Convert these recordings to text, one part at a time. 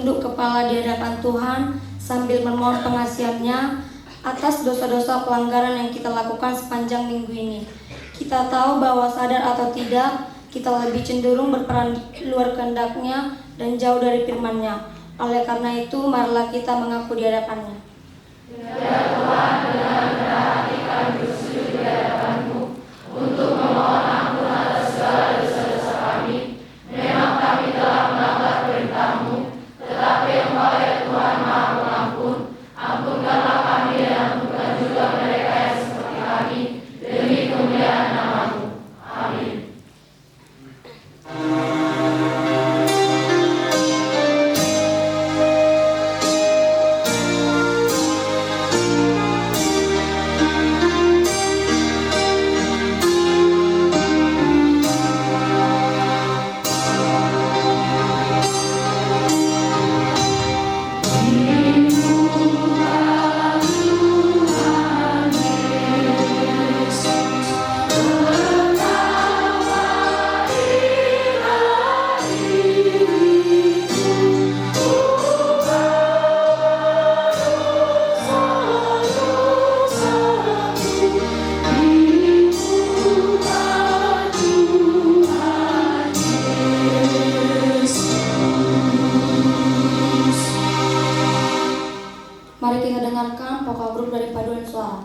tunduk kepala di hadapan Tuhan sambil memohon pengasihan-Nya atas dosa-dosa pelanggaran yang kita lakukan sepanjang minggu ini. Kita tahu bahwa sadar atau tidak, kita lebih cenderung berperan di luar kehendak-Nya dan jauh dari firman-Nya. Oleh karena itu, marilah kita mengaku di hadapan-Nya. Ya Tuhan, dengan rendah hati kami bersujud di hadapan-Mu untuk memohon ampun atas segala dosa-dosa kami. Memang kami telah melanggar perintah-Mu, tetapi Engkau ya Tuhan Maha Pengampun. Ampunkanlah kami dan ampunkan juga mereka yang seperti kami, demi kemuliaan nama-Mu. Amin. Mari kita dengarkan vokal grup dari paduan suara.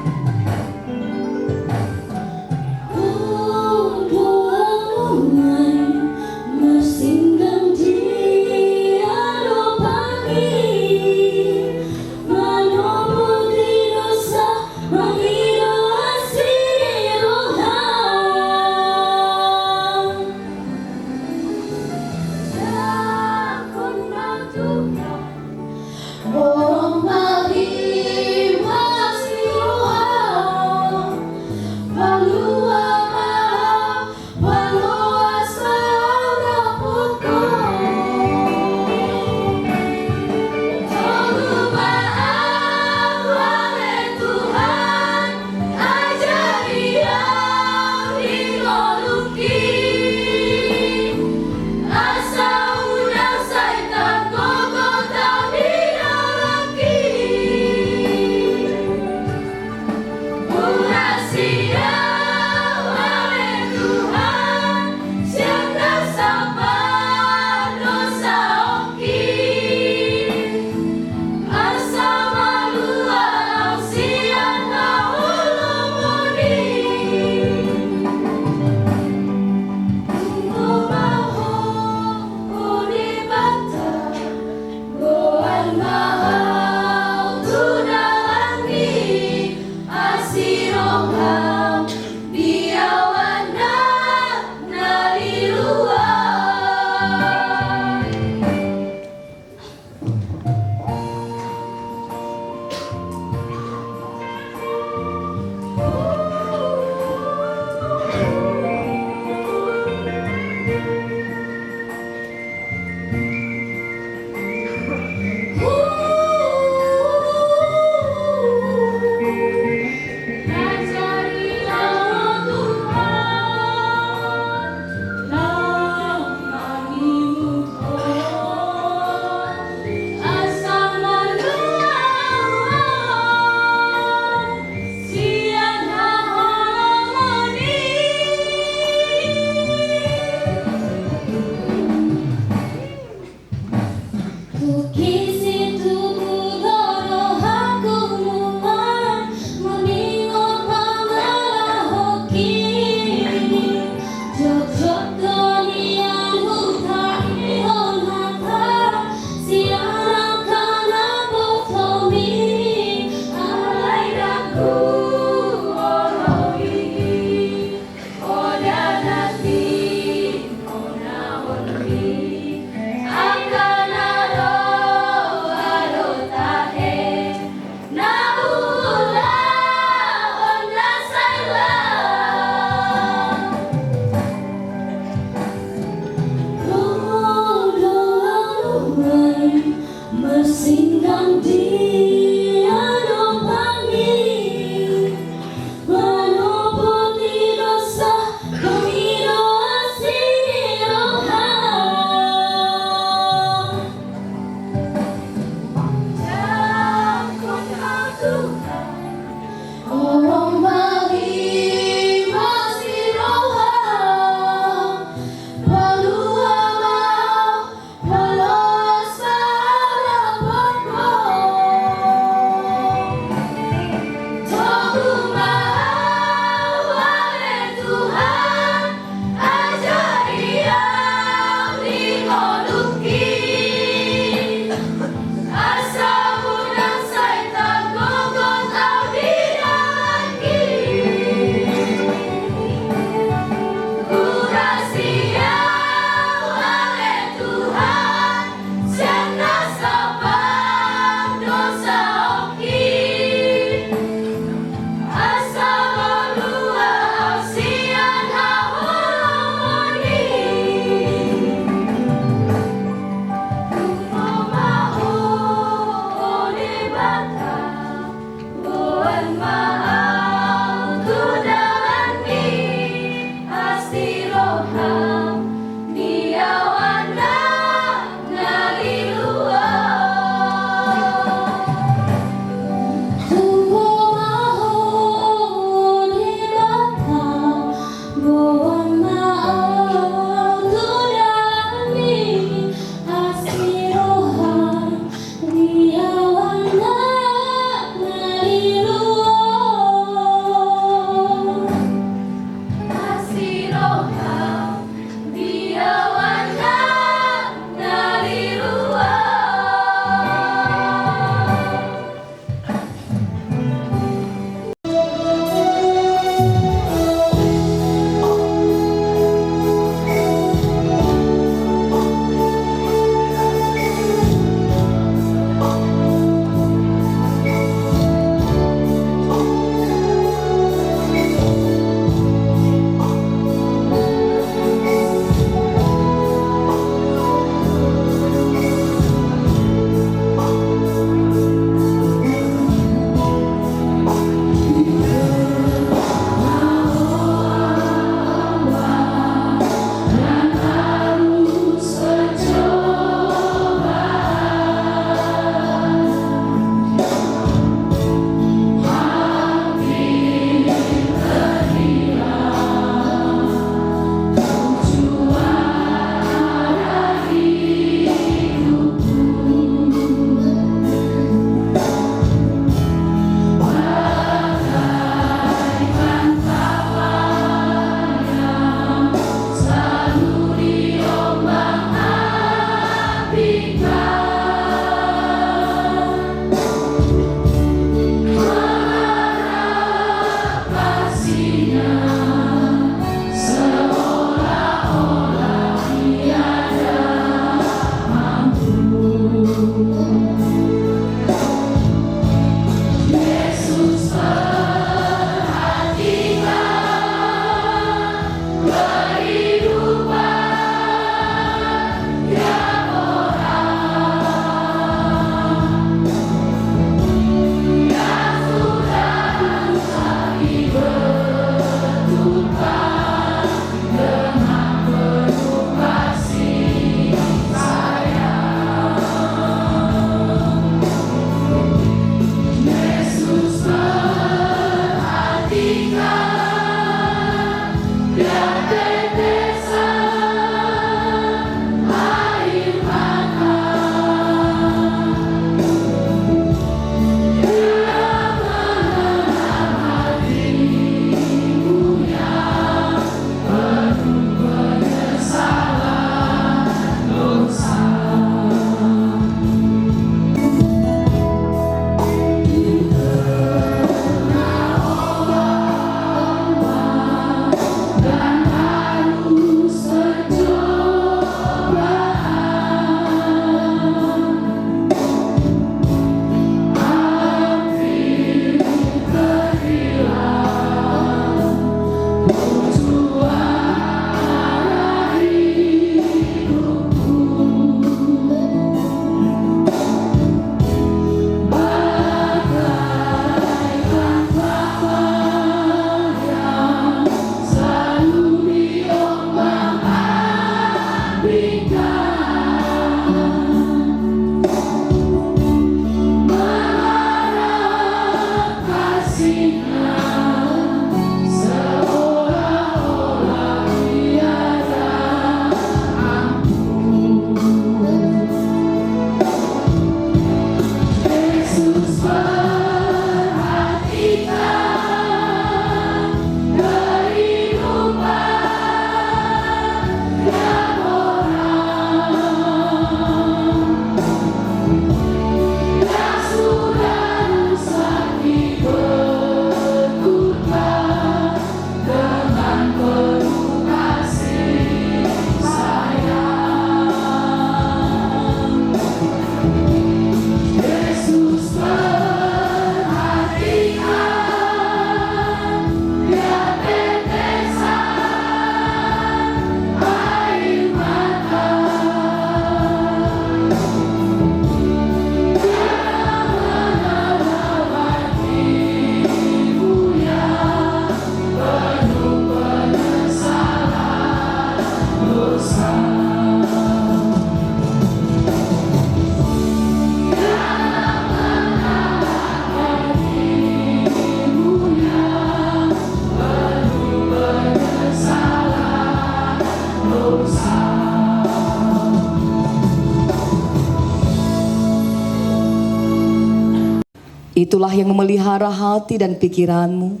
Itulah yang memelihara hati dan pikiranmu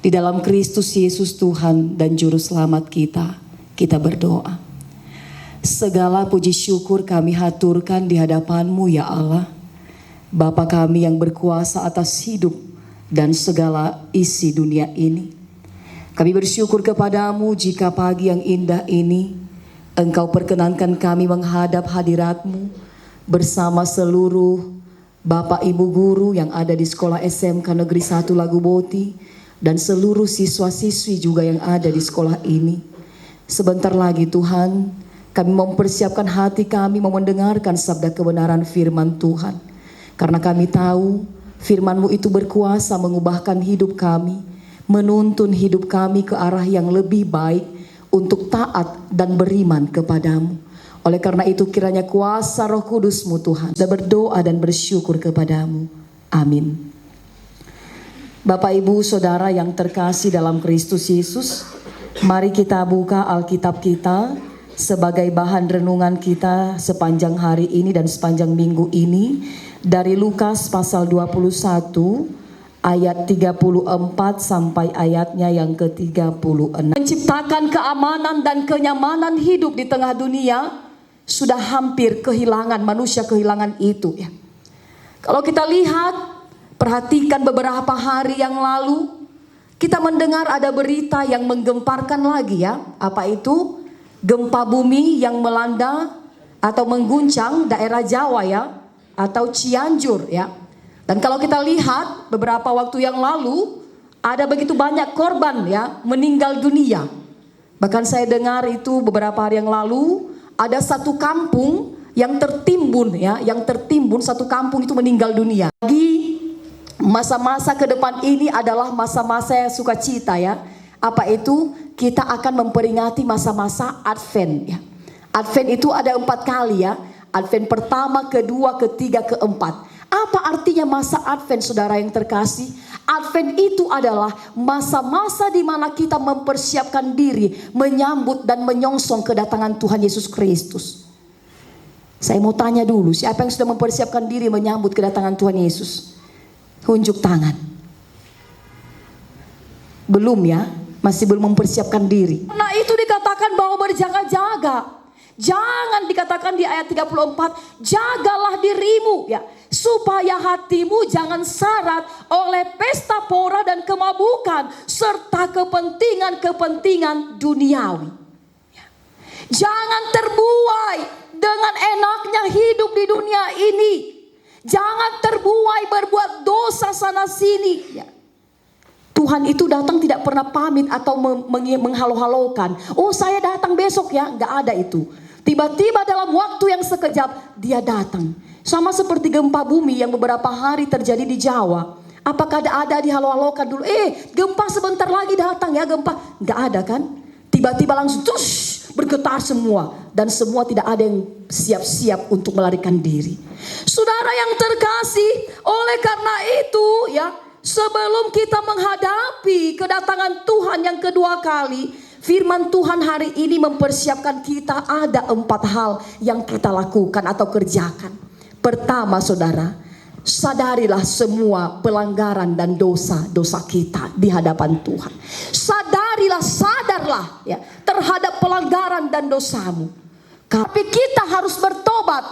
di dalam Kristus Yesus Tuhan dan Juru Selamat kita. Kita berdoa. Segala puji syukur kami haturkan di hadapan-Mu ya Allah, Bapa kami yang berkuasa atas hidup dan segala isi dunia ini. Kami bersyukur kepadamu jika pagi yang indah ini Engkau perkenankan kami menghadap hadirat-Mu bersama seluruh Bapak Ibu guru yang ada di sekolah SMK Negeri 1 Laguboti dan seluruh siswa-siswi juga yang ada di sekolah ini. Sebentar lagi Tuhan, kami mempersiapkan hati kami mau mendengarkan sabda kebenaran firman Tuhan. Karena kami tahu firman-Mu itu berkuasa mengubahkan hidup kami, menuntun hidup kami ke arah yang lebih baik untuk taat dan beriman kepadamu. Oleh karena itu kiranya kuasa Roh Kudus-Mu Tuhan, kita berdoa dan bersyukur kepadamu. Amin. Bapak Ibu Saudara yang terkasih dalam Kristus Yesus, mari kita buka Alkitab kita sebagai bahan renungan kita sepanjang hari ini dan sepanjang minggu ini dari Lukas pasal 21 ayat 34 sampai ayatnya yang ke-36. Menciptakan keamanan dan kenyamanan hidup di tengah dunia sudah hampir kehilangan, manusia kehilangan itu ya. Kalau kita lihat, perhatikan beberapa hari yang lalu kita mendengar ada berita yang menggemparkan lagi ya. Apa itu? Gempa bumi yang melanda atau mengguncang daerah Jawa ya, atau Cianjur ya. Dan kalau kita lihat beberapa waktu yang lalu ada begitu banyak korban ya meninggal dunia. Bahkan saya dengar itu beberapa hari yang lalu ada satu kampung yang tertimbun ya, satu kampung itu meninggal dunia. Lagi masa-masa ke depan ini adalah masa-masa yang sukacita ya. Apa itu? Kita akan memperingati masa-masa Advent ya. Advent itu ada 4 kali ya. Advent pertama, kedua, ketiga, keempat. Apa artinya masa Advent saudara yang terkasih? Advent itu adalah masa-masa di mana kita mempersiapkan diri menyambut dan menyongsong kedatangan Tuhan Yesus Kristus. Saya mau tanya dulu, siapa yang sudah mempersiapkan diri menyambut kedatangan Tuhan Yesus? Tunjuk tangan. Belum ya? Masih belum mempersiapkan diri. Nah itu dikatakan bahwa berjaga-jaga. Jangan dikatakan di ayat 34, jagalah dirimu ya, supaya hatimu jangan syarat oleh pesta pora dan kemabukan serta kepentingan-kepentingan duniawi. Ya. Jangan terbuai dengan enaknya hidup di dunia ini. Jangan terbuai berbuat dosa sana sini. Ya. Tuhan itu datang tidak pernah pamit atau menghalo-halokan. Oh saya datang besok ya, nggak ada itu. Tiba-tiba dalam waktu yang sekejap dia datang. Sama seperti gempa bumi yang beberapa hari terjadi di Jawa. Apakah ada dihalo-halokan dulu? Gempa sebentar lagi datang ya gempa. Nggak ada kan? Tiba-tiba langsung bergetar semua. Dan semua tidak ada yang siap-siap untuk melarikan diri. Saudara yang terkasih, oleh karena itu ya, sebelum kita menghadapi kedatangan Tuhan yang kedua kali, firman Tuhan hari ini mempersiapkan kita ada 4 hal yang kita lakukan atau kerjakan. Pertama saudara, sadarilah semua pelanggaran dan dosa-dosa kita di hadapan Tuhan. Sadarlah ya terhadap pelanggaran dan dosamu. Tapi kita harus bertobat.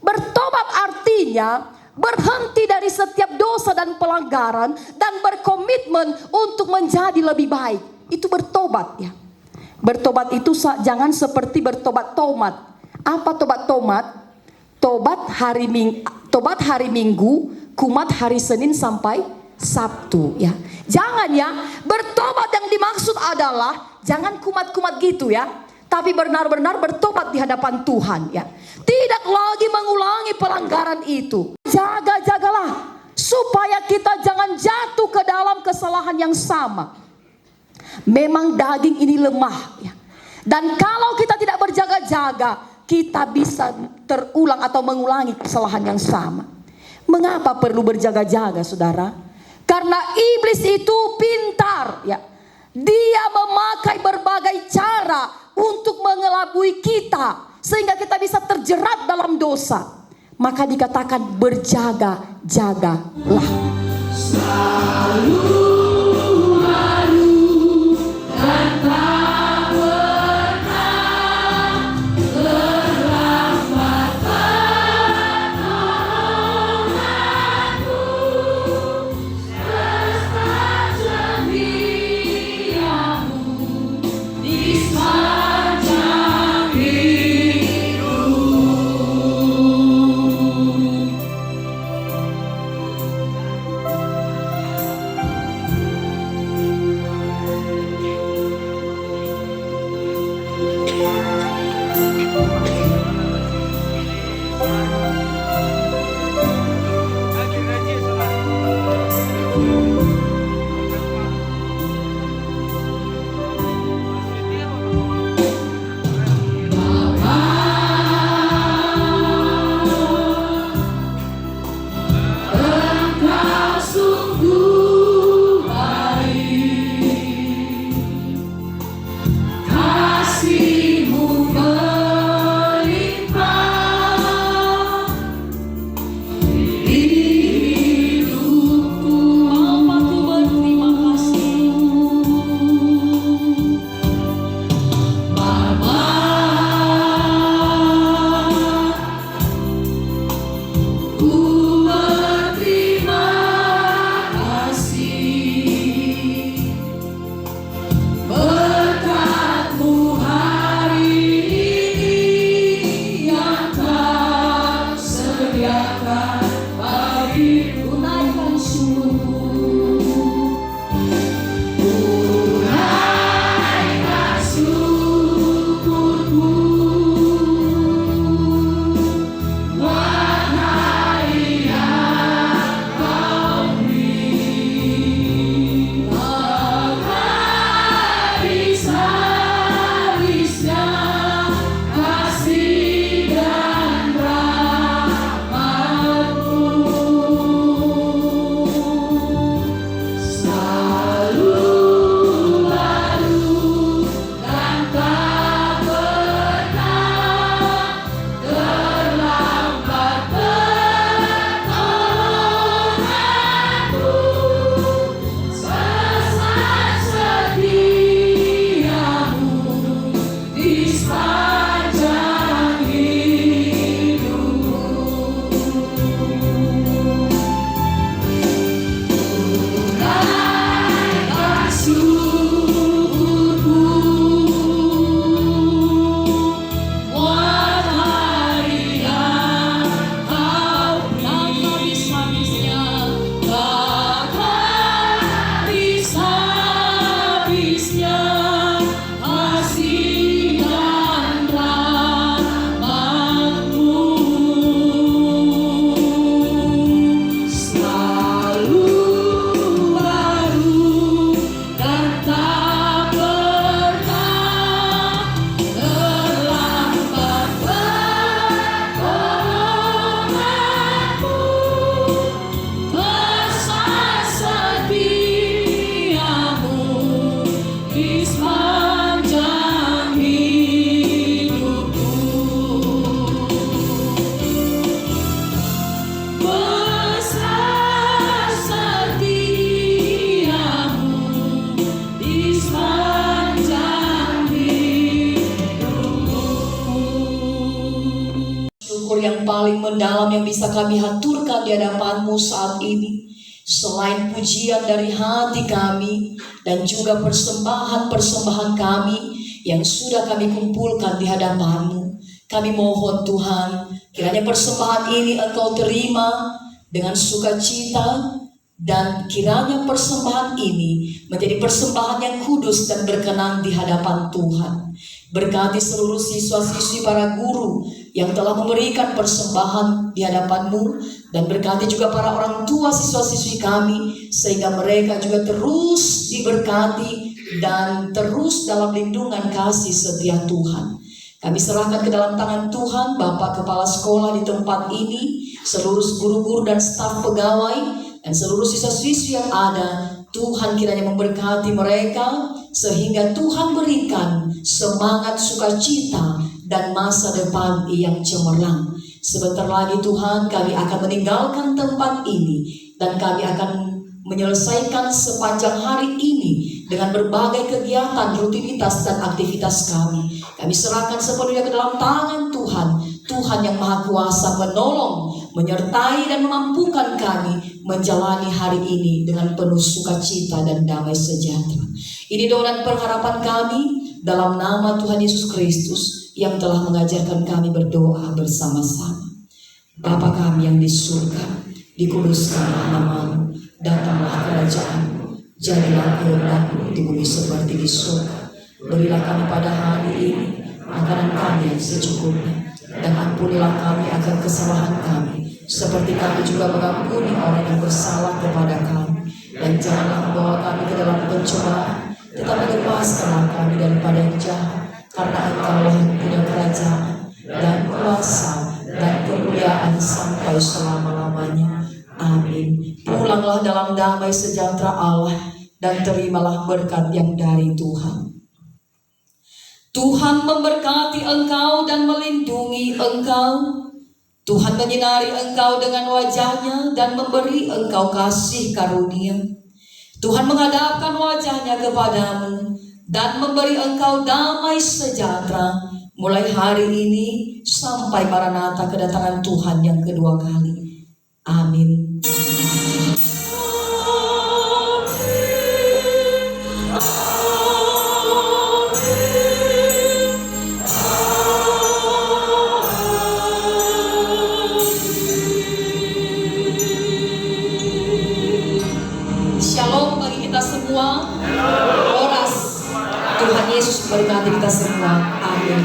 Bertobat artinya berhenti dari setiap dosa dan pelanggaran dan berkomitmen untuk menjadi lebih baik. Itu bertobat ya. Bertobat itu jangan seperti bertobat tomat. Apa tobat tomat? Tobat hari Minggu, kumat hari Senin sampai Sabtu ya. Jangan ya, bertobat yang dimaksud adalah jangan kumat-kumat gitu ya. Tapi benar-benar bertobat di hadapan Tuhan ya. Tidak lagi mengulangi pelanggaran itu. Jaga-jagalah supaya kita jangan jatuh ke dalam kesalahan yang sama. Memang daging ini lemah ya. Dan kalau kita tidak berjaga-jaga, kita bisa terulang atau mengulangi kesalahan yang sama. Mengapa perlu berjaga-jaga saudara? Karena iblis itu pintar ya. Dia memakai berbagai cara untuk mengelabui kita sehingga kita bisa terjerat dalam dosa. Maka dikatakan berjaga-jagalah. Yang paling mendalam yang bisa kami haturkan di hadapan-Mu saat ini, selain pujian dari hati kami dan juga persembahan-persembahan kami yang sudah kami kumpulkan di hadapan-Mu, kami mohon Tuhan, kiranya persembahan ini Engkau terima dengan sukacita, dan kiranya persembahan ini menjadi persembahan yang kudus dan berkenan di hadapan Tuhan. Berkati seluruh siswa-siswi para guru yang telah memberikan persembahan di hadapan-Mu, dan berkati juga para orang tua siswa-siswi kami, sehingga mereka juga terus diberkati dan terus dalam lindungan kasih setia Tuhan. Kami serahkan ke dalam tangan Tuhan Bapak Kepala Sekolah di tempat ini, seluruh guru-guru dan staf pegawai, dan seluruh siswa-siswi yang ada. Tuhan kiranya memberkati mereka, sehingga Tuhan berikan semangat, sukacita, dan masa depan yang cemerlang. Sebentar lagi Tuhan, kami akan meninggalkan tempat ini, dan kami akan menyelesaikan sepanjang hari ini dengan berbagai kegiatan, rutinitas, dan aktivitas kami. Kami serahkan sepenuhnya ke dalam tangan Tuhan. Tuhan yang Maha Kuasa menolong, menyertai dan memampukan kami menjalani hari ini dengan penuh sukacita dan damai sejahtera. Ini doa dan pengharapan kami dalam nama Tuhan Yesus Kristus yang telah mengajarkan kami berdoa bersama-sama. Bapa kami yang di surga, dikuduskanlah nama-Mu, datanglah kerajaan-Mu, jadilah kehendak-Mu di bumi seperti di surga. Berilah kami pada hari ini makanan kami yang secukupnya, dan ampunilah kami akan kesalahan kami, seperti kami juga mengampuni orang yang bersalah kepada kami. Dan janganlah membawa kami ke dalam pencobaan, tetapi lepaskanlah kami daripada yang jahat, karena Engkaulah yang punya kerajaan dan kuasa dan kemuliaan sampai selama-lamanya. Amin. Pulanglah dalam damai sejahtera Allah, dan terimalah berkat yang dari Tuhan. Tuhan memberkati engkau dan melindungi engkau. Tuhan menyinari engkau dengan wajah-Nya dan memberi engkau kasih karunia. Tuhan menghadapkan wajah-Nya kepadamu dan memberi engkau damai sejahtera mulai hari ini sampai Maranatha, kedatangan Tuhan yang kedua kali. Amin. Shalom bagi kita semua. Oras. Tuhan Yesus memberkati kita semua. Amin.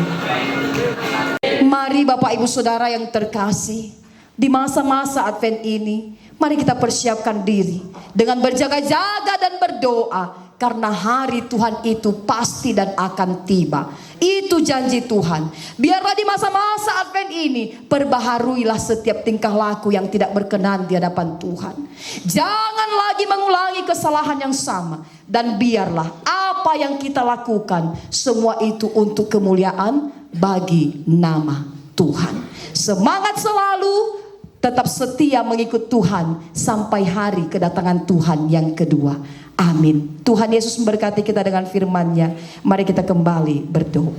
Mari Bapak Ibu Saudara yang terkasih, di masa-masa Advent ini, mari kita persiapkan diri dengan berjaga-jaga dan berdoa, karena hari Tuhan itu pasti dan akan tiba. Itu janji Tuhan. Biarlah di masa-masa Advent ini, perbaharuilah setiap tingkah laku yang tidak berkenan di hadapan Tuhan. Jangan lagi mengulangi kesalahan yang sama. Dan biarlah apa yang kita lakukan, semua itu untuk kemuliaan bagi nama Tuhan. Semangat selalu, tetap setia mengikut Tuhan sampai hari kedatangan Tuhan yang kedua. Amin. Tuhan Yesus memberkati kita dengan firman-Nya. Mari kita kembali berdoa.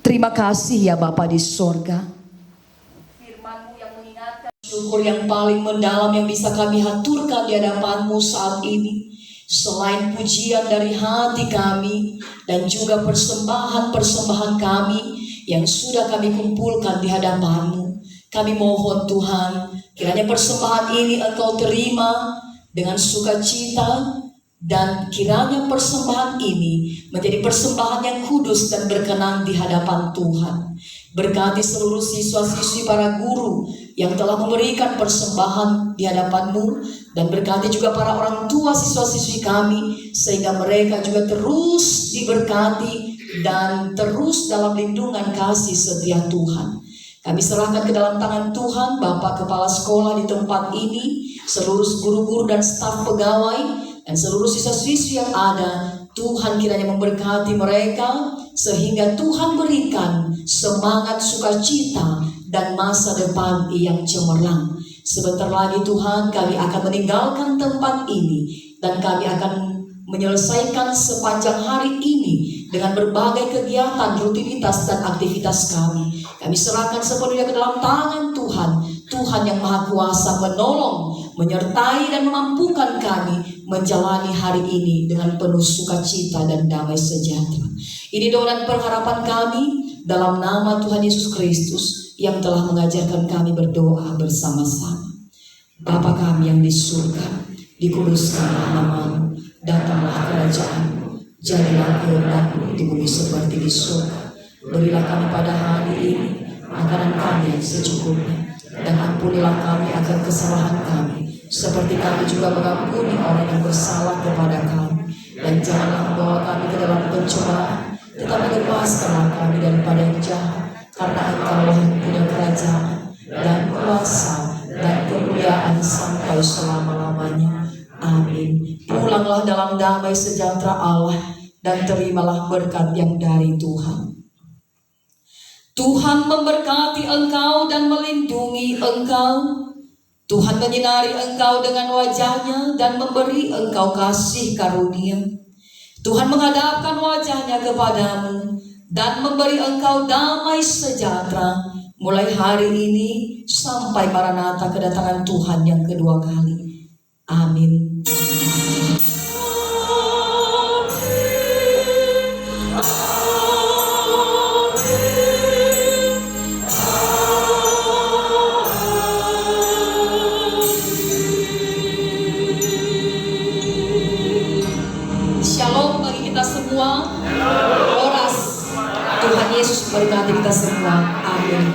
Terima kasih ya Bapa di sorga. Firman-Mu yang mengingatkan, syukur yang paling mendalam yang bisa kami haturkan di hadapan-Mu saat ini. Selain pujian dari hati kami dan juga persembahan-persembahan kami yang sudah kami kumpulkan di hadapan-Mu, kami mohon Tuhan, kiranya persembahan ini Engkau terima dengan sukacita, dan kiranya persembahan ini menjadi persembahan yang kudus dan berkenan di hadapan Tuhan. Berkati seluruh siswa-siswi para guru yang telah memberikan persembahan di hadapan-Mu, dan berkati juga para orang tua siswa-siswi kami, sehingga mereka juga terus diberkati dan terus dalam lindungan kasih setia Tuhan. Kami serahkan ke dalam tangan Tuhan Bapak Kepala Sekolah di tempat ini, seluruh guru-guru dan staf pegawai, dan seluruh siswa-siswi yang ada. Tuhan kiranya memberkati mereka, sehingga Tuhan berikan semangat sukacita dan masa depan yang cemerlang. Sebentar lagi Tuhan, kami akan meninggalkan tempat ini, dan kami akan menyelesaikan sepanjang hari ini dengan berbagai kegiatan, rutinitas, dan aktivitas kami. Kami serahkan sepenuhnya ke dalam tangan Tuhan. Tuhan yang Maha Kuasa menolong, menyertai dan memampukan kami menjalani hari ini dengan penuh sukacita dan damai sejahtera. Ini doa dan pengharapan kami dalam nama Tuhan Yesus Kristus yang telah mengajarkan kami berdoa bersama-sama. Bapa kami yang di surga, dikuduskanlah nama-Mu, datanglah kerajaan-Mu, jadilah kehendak-Mu di bumi seperti di surga. Berilah kami pada hari ini makanan kami yang secukupnya, dan ampunilah kami akan kesalahan kami, seperti kami juga mengampuni orang yang bersalah kepada kami. Dan janganlah membawa kami ke dalam pencobaan, tetapi lepaskanlah kami daripada yang jahat, karena Engkaulah yang punya kerajaan dan kuasa dan kemuliaan sampai selama-lamanya. Amin. Pulanglah dalam damai sejahtera Allah, dan terimalah berkat yang dari Tuhan. Tuhan memberkati engkau dan melindungi engkau. Tuhan menyinari engkau dengan wajahnya dan memberi engkau kasih karunia. Tuhan menghadapkan wajahnya kepadamu dan memberi engkau damai sejahtera mulai hari ini sampai Maranatha kedatangan Tuhan yang kedua kali. Amin. Shalom bagi kita semua. Oras. Tuhan Yesus memberkati kita semua. Amin.